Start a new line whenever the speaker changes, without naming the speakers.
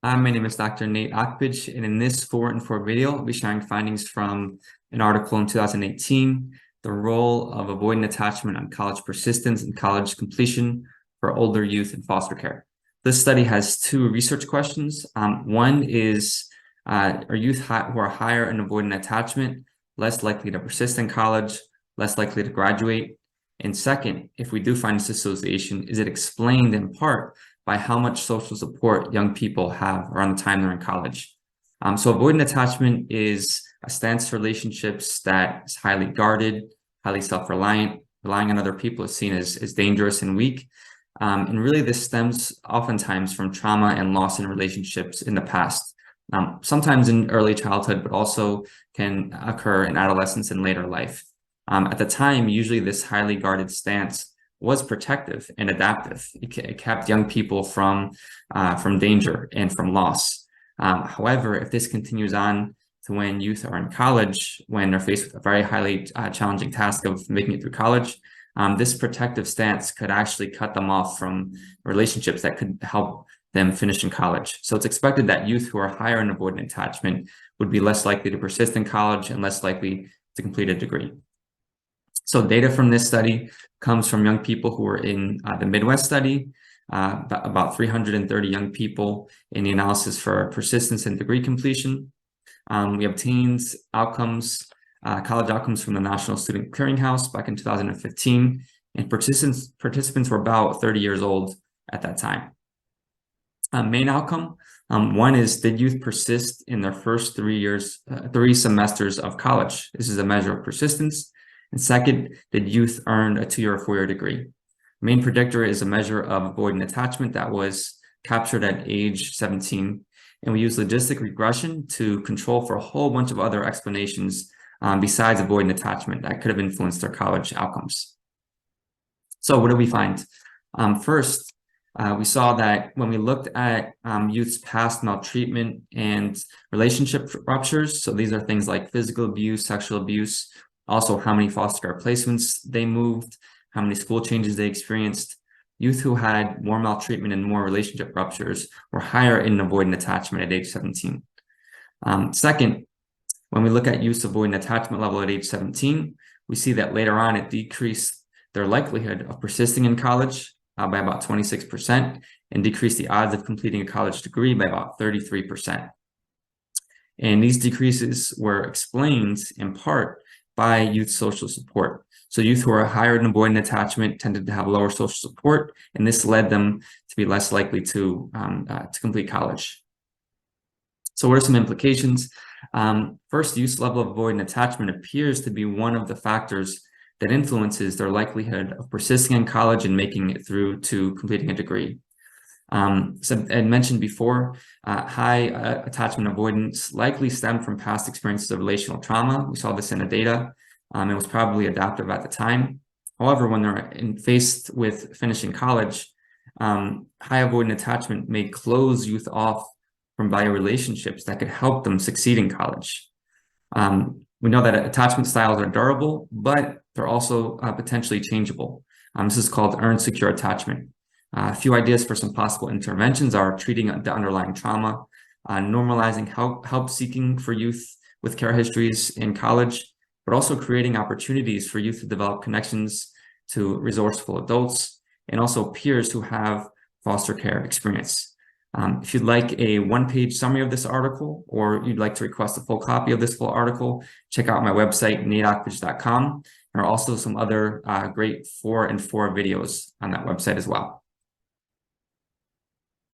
My name is Dr. Nate Okpych, and in this 4 video, I'll be sharing findings from an article in 2018, the role of avoidant attachment on college persistence and college completion for older youth in foster care. This study has 2 research questions. One is, are youth who are higher in avoidant attachment less likely to persist in college, less likely to graduate? And second, if we do find this association, is it explained in part by how much social support young people have around the time they're in college? So avoidant attachment is a stance to relationships that is highly guarded, highly self-reliant. Relying on other people is seen as dangerous and weak. And really this stems oftentimes from trauma and loss in relationships in the past. Sometimes in early childhood, but also can occur in adolescence and later life. At the time, usually this highly guarded stance was protective and adaptive. It kept young people from danger and from loss. However, if this continues on to when youth are in college, when they're faced with a very highly challenging task of making it through college, this protective stance could actually cut them off from relationships that could help them finish in college. So it's expected that youth who are higher in avoidant attachment would be less likely to persist in college and less likely to complete a degree. So data from this study comes from young people who were in the Midwest study, about 330 young people in the analysis for persistence and degree completion. We obtained outcomes, college outcomes from the National Student Clearinghouse back in 2015, and participants were about 30 years old at that time. Main outcome, one is, did youth persist in their first 3 semesters of college? This is a measure of persistence. And second, did youth earn a 2-year or 4-year degree? Main predictor is a measure of avoidant attachment that was captured at age 17. And we use logistic regression to control for a whole bunch of other explanations besides avoidant attachment that could have influenced their college outcomes. So what did we find? First, we saw that when we looked at youth's past maltreatment and relationship ruptures, so these are things like physical abuse, sexual abuse, also how many foster care placements they moved, how many school changes they experienced. Youth who had more maltreatment and more relationship ruptures were higher in avoidant attachment at age 17. Second, when we look at youth's avoidant attachment level at age 17, we see that later on it decreased their likelihood of persisting in college by about 26% and decreased the odds of completing a college degree by about 33%. And these decreases were explained in part by youth social support. So youth who are higher in avoidant attachment tended to have lower social support, and this led them to be less likely to complete college. So what are some implications? First, youth's level of avoidant attachment appears to be one of the factors that influences their likelihood of persisting in college and making it through to completing a degree. So I mentioned before, high attachment avoidance likely stemmed from past experiences of relational trauma. We saw this in the data. It was probably adaptive at the time. However, when they're faced with finishing college, high avoidant attachment may close youth off from valuable relationships that could help them succeed in college. We know that attachment styles are durable, but they're also potentially changeable. This is called earned secure attachment. A few ideas for some possible interventions are treating the underlying trauma, normalizing help seeking for youth with care histories in college, but also creating opportunities for youth to develop connections to resourceful adults and also peers who have foster care experience. If you'd like a 1-page summary of this article, or you'd like to request a full copy of this full article, check out my website, nateokpych.com. There are also some other great 4 and 4 videos on that website as well.